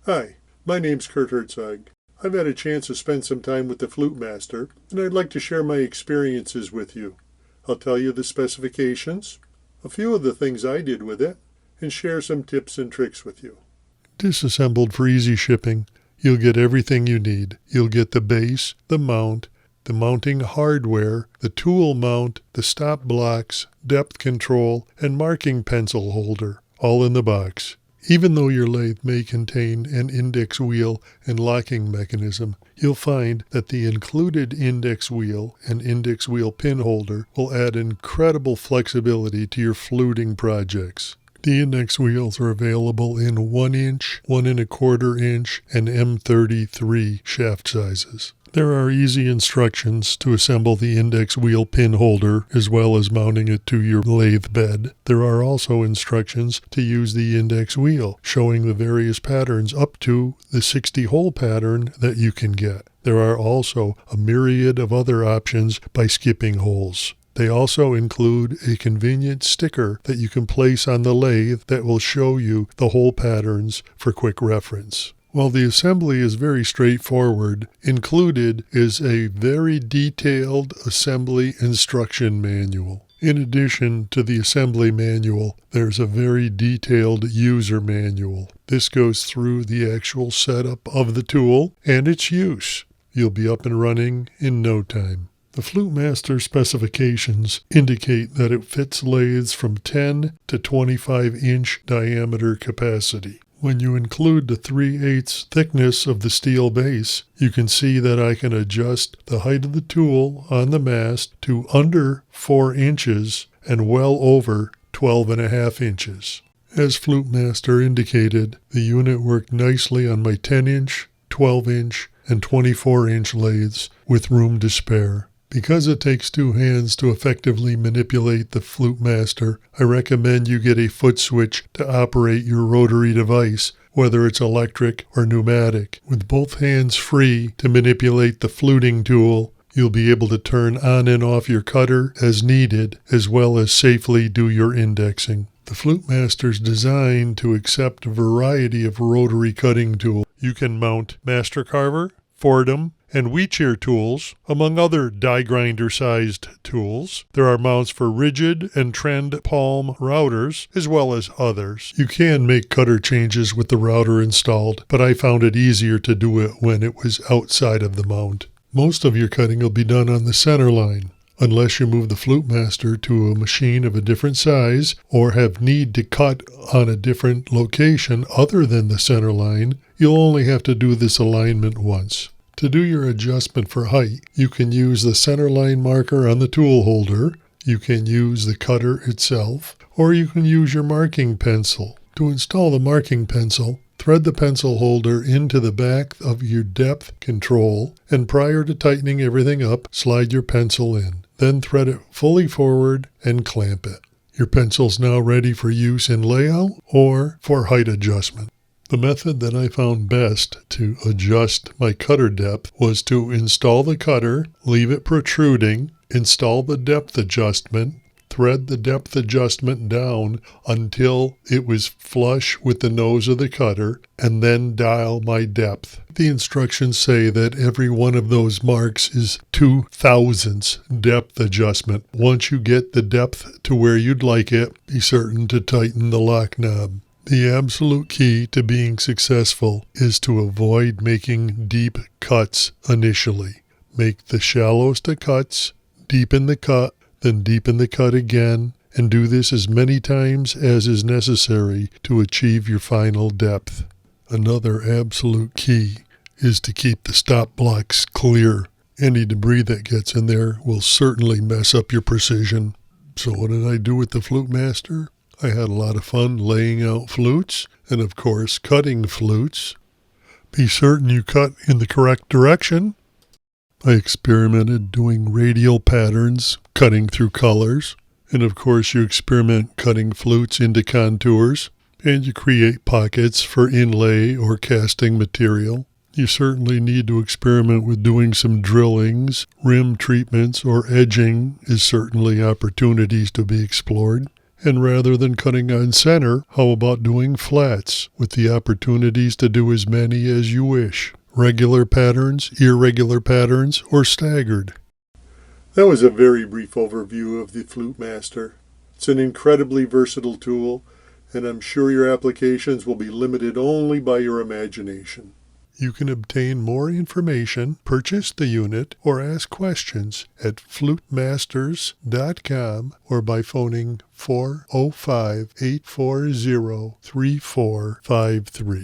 Hi, my name's Kurt Herzog. I've had a chance to spend some time with the Flute Master, and I'd like to share my experiences with you. I'll tell you the specifications, a few of the things I did with it, and share some tips and tricks with you. Disassembled for easy shipping, you'll get everything you need. You'll get the base, the mount, the mounting hardware, the tool mount, the stop blocks, depth control, and marking pencil holder, all in the box. Even though your lathe may contain an index wheel and locking mechanism, you'll find that the included index wheel and index wheel pin holder will add incredible flexibility to your fluting projects. The index wheels are available in 1 inch, 1 1/4 inch, and M33 shaft sizes. There are easy instructions to assemble the index wheel pin holder as well as mounting it to your lathe bed. There are also instructions to use the index wheel, showing the various patterns up to the 60-hole pattern that you can get. There are also a myriad of other options by skipping holes. They also include a convenient sticker that you can place on the lathe that will show you the hole patterns for quick reference. While the assembly is very straightforward, included is a very detailed assembly instruction manual. In addition to the assembly manual, there's a very detailed user manual. This goes through the actual setup of the tool and its use. You'll be up and running in no time. The Flute Master specifications indicate that it fits lathes from 10 to 25-inch diameter capacity. When you include the 3/8 thickness of the steel base, you can see that I can adjust the height of the tool on the mast to under 4 inches and well over 12.5 inches. As Flute Master indicated, the unit worked nicely on my 10-inch, 12-inch, and 24-inch lathes with room to spare. Because it takes 2 hands to effectively manipulate the Flute Master, I recommend you get a foot switch to operate your rotary device, whether it's electric or pneumatic. With both hands free to manipulate the fluting tool, you'll be able to turn on and off your cutter as needed, as well as safely do your indexing. The Flute Master is designed to accept a variety of rotary cutting tools. You can mount Master Carver, Fordham, and wheat shear tools, among other die grinder-sized tools. There are mounts for rigid and trend palm routers, as well as others. You can make cutter changes with the router installed, but I found it easier to do it when it was outside of the mount. Most of your cutting will be done on the center line. Unless you move the Flute Master to a machine of a different size or have need to cut on a different location other than the center line, you'll only have to do this alignment once. To do your adjustment for height, you can use the center line marker on the tool holder, you can use the cutter itself, or you can use your marking pencil. To install the marking pencil, thread the pencil holder into the back of your depth control, and prior to tightening everything up, slide your pencil in. Then thread it fully forward and clamp it. Your pencil's now ready for use in layout or for height adjustment. The method that I found best to adjust my cutter depth was to install the cutter, leave it protruding, install the depth adjustment, thread the depth adjustment down until it was flush with the nose of the cutter, and then dial my depth. The instructions say that every one of those marks is 2/1000ths depth adjustment. Once you get the depth to where you'd like it, be certain to tighten the lock knob. The absolute key to being successful is to avoid making deep cuts initially. Make the shallowest of cuts, deepen the cut, then deepen the cut again, and do this as many times as is necessary to achieve your final depth. Another absolute key is to keep the stop blocks clear. Any debris that gets in there will certainly mess up your precision. So what did I do with the Flute Master? I had a lot of fun laying out flutes and, of course, cutting flutes. Be certain you cut in the correct direction. I experimented doing radial patterns, cutting through colors. And, of course, you experiment cutting flutes into contours. And you create pockets for inlay or casting material. You certainly need to experiment with doing some drillings, rim treatments, or edging is certainly opportunities to be explored. And rather than cutting on center, how about doing flats with the opportunities to do as many as you wish? Regular patterns, irregular patterns, or staggered? That was a very brief overview of the Flute Master. It's an incredibly versatile tool, and I'm sure your applications will be limited only by your imagination. You can obtain more information, purchase the unit, or ask questions at flutemasters.com or by phoning 405-840-3453.